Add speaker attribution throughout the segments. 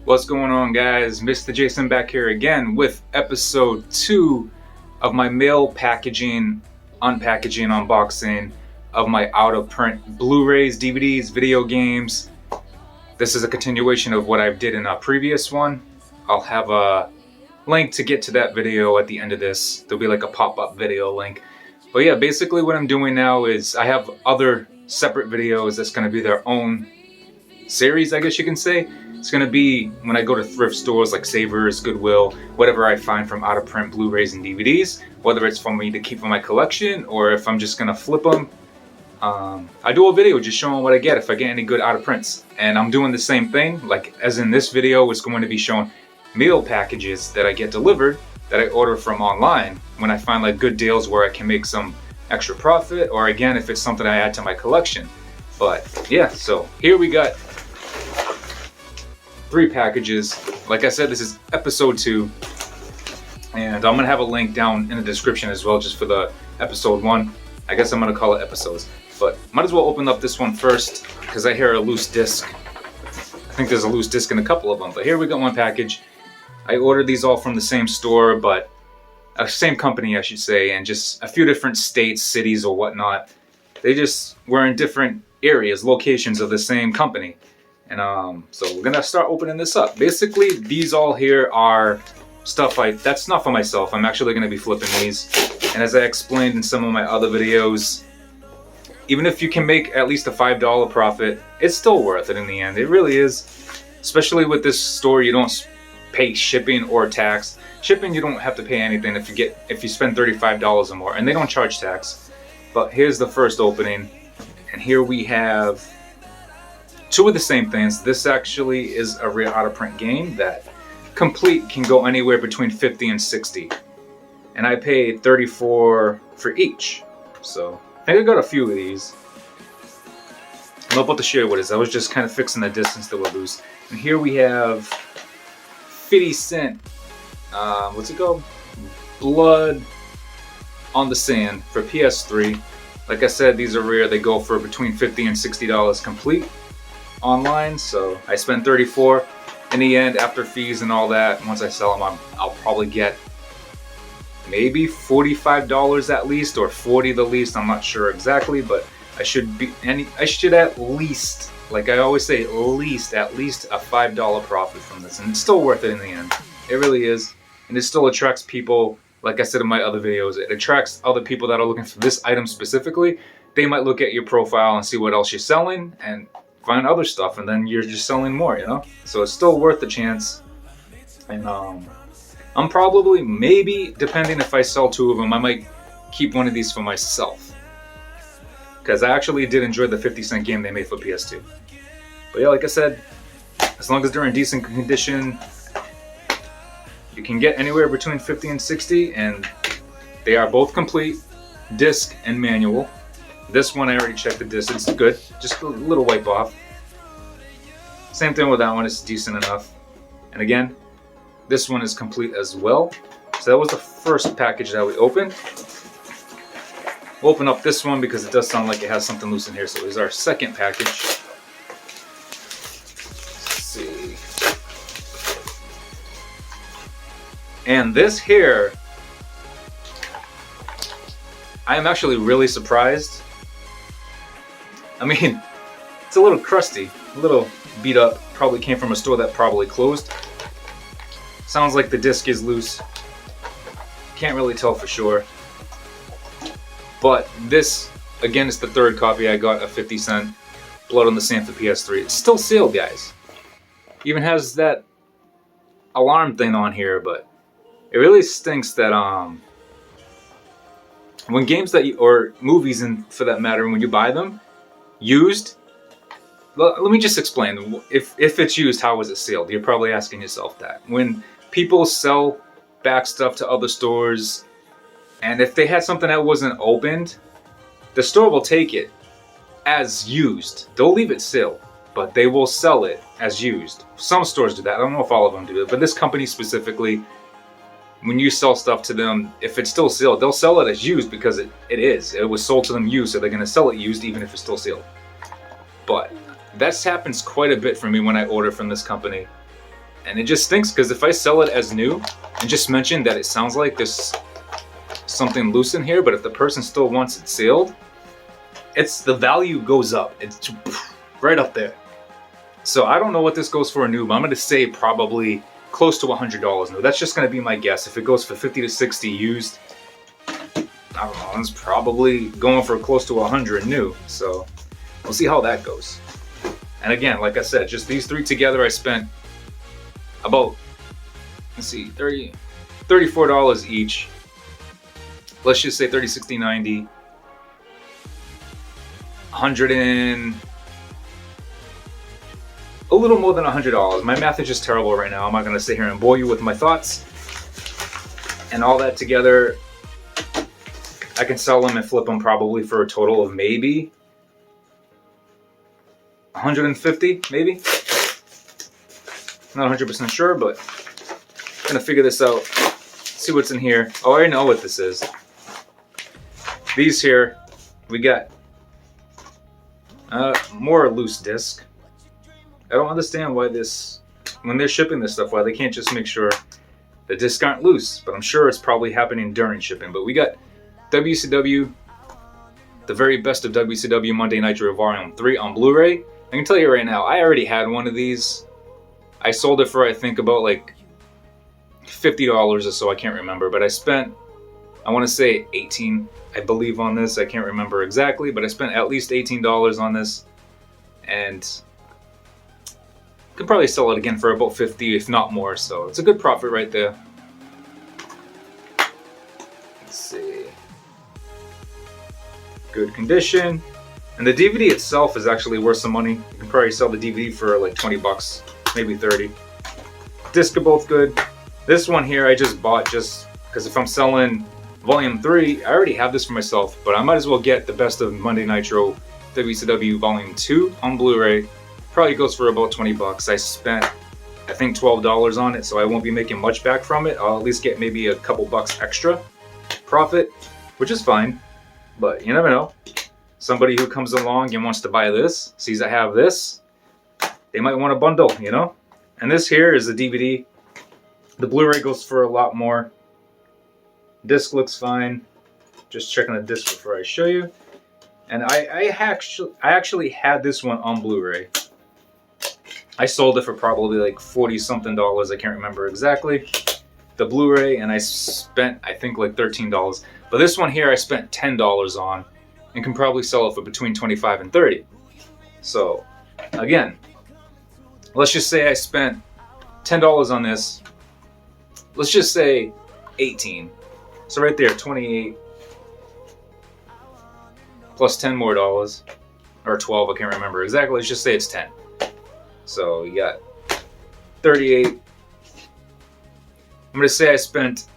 Speaker 1: What's going on, guys? Mr. JaySin back here again with episode 2 of my mail packaging, unpackaging, unboxing of my out-of-print Blu-rays, DVDs, video games. This is a continuation of what I did in a previous one. I'll have a link to get to that video at the end of this. There'll be like a pop-up video link. But yeah, basically what I'm doing now is I have other separate videos that's going to be their own series, I guess you can say. It's going to be when I go to thrift stores like Savers, Goodwill, whatever I find from out-of-print Blu-rays and DVDs, whether it's for me to keep in my collection or if I'm just going to flip them. I do a video just showing what I get if I get any good out-of-prints. And I'm doing the same thing, like as in this video, it's going to be showing meal packages that I get delivered that I order from online when I find like good deals where I can make some extra profit, or again if it's something I add to my collection. But yeah, so here we got 3 packages. Like I said, this is episode 2, and I'm gonna have a link down in the description as well just for the episode 1. I guess I'm gonna call it episodes, but might as well open up this one first because I hear a loose disc. I think there's a loose disc in a couple of them, but here we got one package. I ordered these all from the same store, but same company I should say, and just a few different states, cities or whatnot. They just were in different areas, locations of the same company. And so we're gonna start opening this up. Basically, these all here are stuff that's not for myself. I'm actually gonna be flipping these. And as I explained in some of my other videos, even if you can make at least a $5 profit, it's still worth it in the end. It really is. Especially with this store, you don't pay shipping or tax. Shipping, you don't have to pay anything if you spend $35 or more, and they don't charge tax. But here's the first opening, and here we have 2 of the same things. This actually is a rare out-of-print game that complete can go anywhere between 50 and 60. And I paid 34 for each. So I think I got a few of these. I'm not about to share what it is. I was just kind of fixing the distance that were loose. And here we have 50 cent, what's it called? Blood on the Sand for PS3. Like I said, these are rare. They go for between $50 and $60 complete online, so I spent 34 in the end after fees and all that. Once I sell them, I'll probably get maybe $45 at least, or 40 the least. I'm not sure exactly, but I should at least, like I always say, at least a $5 profit from this, and it's still worth it in the end. It really is, and it still attracts people. Like I said in my other videos, it attracts other people that are looking for this item specifically. They might look at your profile and see what else you're selling and find other stuff, and then you're just selling more, you know? So it's still worth the chance. And I'm probably, maybe, depending if I sell 2 of them, I might keep one of these for myself. Because I actually did enjoy the 50 cent game they made for PS2. But yeah, like I said, as long as they're in decent condition, you can get anywhere between 50 and 60, and they are both complete, disc and manual. This one I already checked the disc, it's good, just a little wipe off. Same thing with that one, it's decent enough. And again, this one is complete as well. So that was the first package that we opened. We'll open up this one because it does sound like it has something loose in here. So here's our second package. Let's see. And this here, I am actually really surprised. I mean, it's a little crusty, a little beat up. Probably came from a store that probably closed. Sounds like the disc is loose. Can't really tell for sure. But this, again, is the 3rd copy I got of 50 cent Blood on the Sand for PS3. It's still sealed, guys. Even has that alarm thing on here, but it really stinks that when games or movies, and for that matter, when you buy them used, let me just explain. If it's used, how was it sealed? You're probably asking yourself that. When people sell back stuff to other stores, and if they had something that wasn't opened, the store will take it as used. They'll leave it sealed, but they will sell it as used. Some stores do that. I don't know if all of them do it, but this company specifically, when you sell stuff to them, if it's still sealed, they'll sell it as used because it was sold to them used, so they're going to sell it used even if it's still sealed. But that happens quite a bit for me when I order from this company. And it just stinks because if I sell it as new and just mention that it sounds like there's something loose in here, but if the person still wants it sealed, the value goes up. It's right up there. So I don't know what this goes for new, but I'm going to say probably close to $100 new. That's just going to be my guess. If it goes for 50 to 60 used, I don't know, it's probably going for close to 100 new. So we'll see how that goes. And again, like I said, just these three together, I spent about, let's see, $34 each. Let's just say 30, 60, 90, 100 and a little more than $100. My math is just terrible right now. I'm not going to sit here and bore you with my thoughts. And all that together, I can sell them and flip them probably for a total of maybe 150, maybe. Not 100% sure, but I'm going to figure this out. See what's in here. Oh, I already know what this is. These here, we got more loose disc. I don't understand why when they're shipping this stuff, why they can't just make sure the discs aren't loose. But I'm sure it's probably happening during shipping. But we got WCW, the very best of WCW Monday Nitro Volume 3 on Blu-ray. I can tell you right now, I already had one of these. I sold it for, I think, about like $50 or so, I can't remember. But I spent, I want to say 18, I believe, on this. I can't remember exactly, but I spent at least $18 on this. And could probably sell it again for about 50, if not more. So it's a good profit right there. Let's see. Good condition. And the DVD itself is actually worth some money. You can probably sell the DVD for like 20 bucks, maybe 30. Discs are both good. This one here I just bought just because if I'm selling Volume 3, I already have this for myself, but I might as well get the best of Monday Nitro WCW Volume 2 on Blu-ray. Probably goes for about 20 bucks. I spent, I think, $12 on it, so I won't be making much back from it. I'll at least get maybe a couple bucks extra profit, which is fine, but you never know. Somebody who comes along and wants to buy this, sees I have this, they might want a bundle, you know? And this here is the DVD. The Blu-ray goes for a lot more. Disc looks fine. Just checking the disc before I show you. And I actually had this one on Blu-ray. I sold it for probably like 40 something dollars. I can't remember exactly. The Blu-ray, and I spent, I think, like $13. But this one here I spent $10 on and can probably sell it for between 25 and 30. So again, let's just say I spent $10 on this. Let's just say 18. So right there, 28 plus 10 more dollars, or 12, I can't remember exactly. Let's just say it's 10. So you got 38. I'm going to say I spent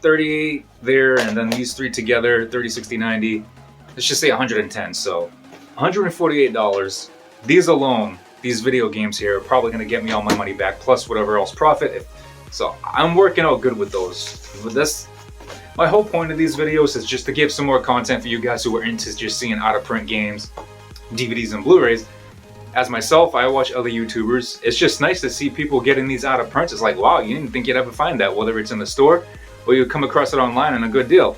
Speaker 1: 38 there, and then these three together, 30, 60, 90. Let's just say 110. So $148. These alone, these video games here, are probably going to get me all my money back, plus whatever else profit. So I'm working out good with those. With this, my whole point of these videos is just to give some more content for you guys who are into just seeing out-of-print games, DVDs, and Blu-rays. As myself, I watch other YouTubers. It's just nice to see people getting these out of prints. It's like, wow, you didn't think you'd ever find that, whether it's in the store or you come across it online on a good deal.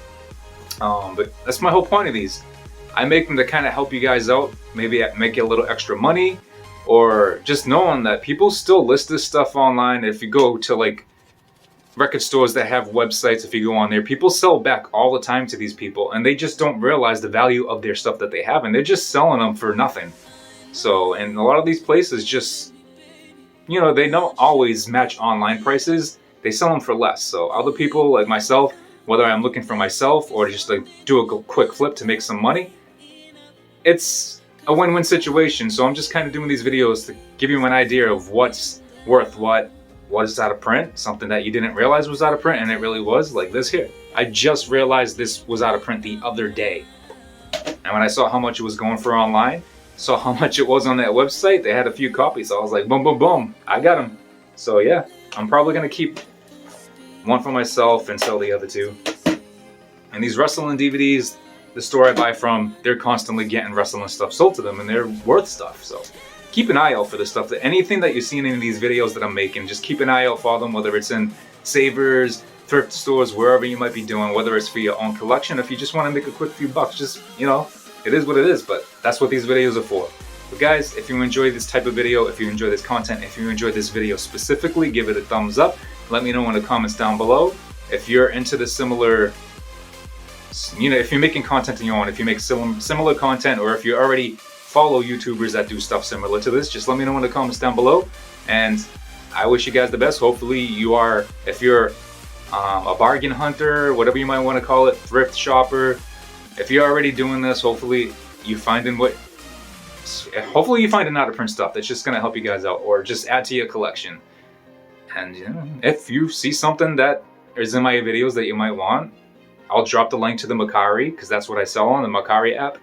Speaker 1: But that's my whole point of these. I make them to kind of help you guys out, maybe make you a little extra money, or just knowing that people still list this stuff online. If you go to like record stores that have websites, if you go on there, people sell back all the time to these people, and they just don't realize the value of their stuff that they have, and they're just selling them for nothing. So, and a lot of these places just, you know, they don't always match online prices. They sell them for less. So other people like myself, whether I'm looking for myself or just like do a quick flip to make some money, it's a win-win situation. So I'm just kind of doing these videos to give you an idea of what's worth what is out of print, something that you didn't realize was out of print, and it really was, like this here. I just realized this was out of print the other day. And when I saw how much it was going for online, saw how much it was on that website, they had a few copies, so I was like, boom, boom, boom, I got them. So yeah, I'm probably going to keep one for myself and sell the other two. And these wrestling DVDs, the store I buy from, they're constantly getting wrestling stuff sold to them, and they're worth stuff. So keep an eye out for this stuff. Anything that you see in any of these videos that I'm making, just keep an eye out for them, whether it's in savers, thrift stores, wherever you might be doing, whether it's for your own collection, if you just want to make a quick few bucks, just, you know, it is what it is, but that's what these videos are for. But guys, if you enjoy this type of video, if you enjoy this content, if you enjoy this video specifically, give it a thumbs up. Let me know in the comments down below. If you're into the similar, you know, if you're making content on your own, if you make similar content, or if you already follow YouTubers that do stuff similar to this, just let me know in the comments down below. And I wish you guys the best. Hopefully you are, if you're a bargain hunter, whatever you might want to call it, thrift shopper, if you're already doing this, hopefully you find out of print stuff that's just going to help you guys out, or just add to your collection. And you know, if you see something that is in my videos that you might want, I'll drop the link to the Mercari, because that's what I sell on the Mercari app,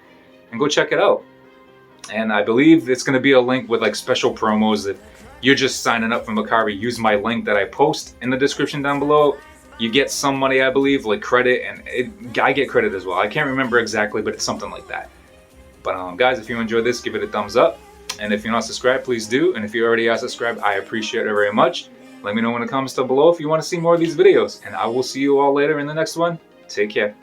Speaker 1: and go check it out. And I believe it's going to be a link with like special promos. If you're just signing up for Mercari, use my link that I post in the description down below. You get some money, I believe, like credit, and I get credit as well. I can't remember exactly, but it's something like that. But guys, if you enjoyed this, give it a thumbs up. And if you're not subscribed, please do. And if you already are subscribed, I appreciate it very much. Let me know in the comments down below if you want to see more of these videos. And I will see you all later in the next one. Take care.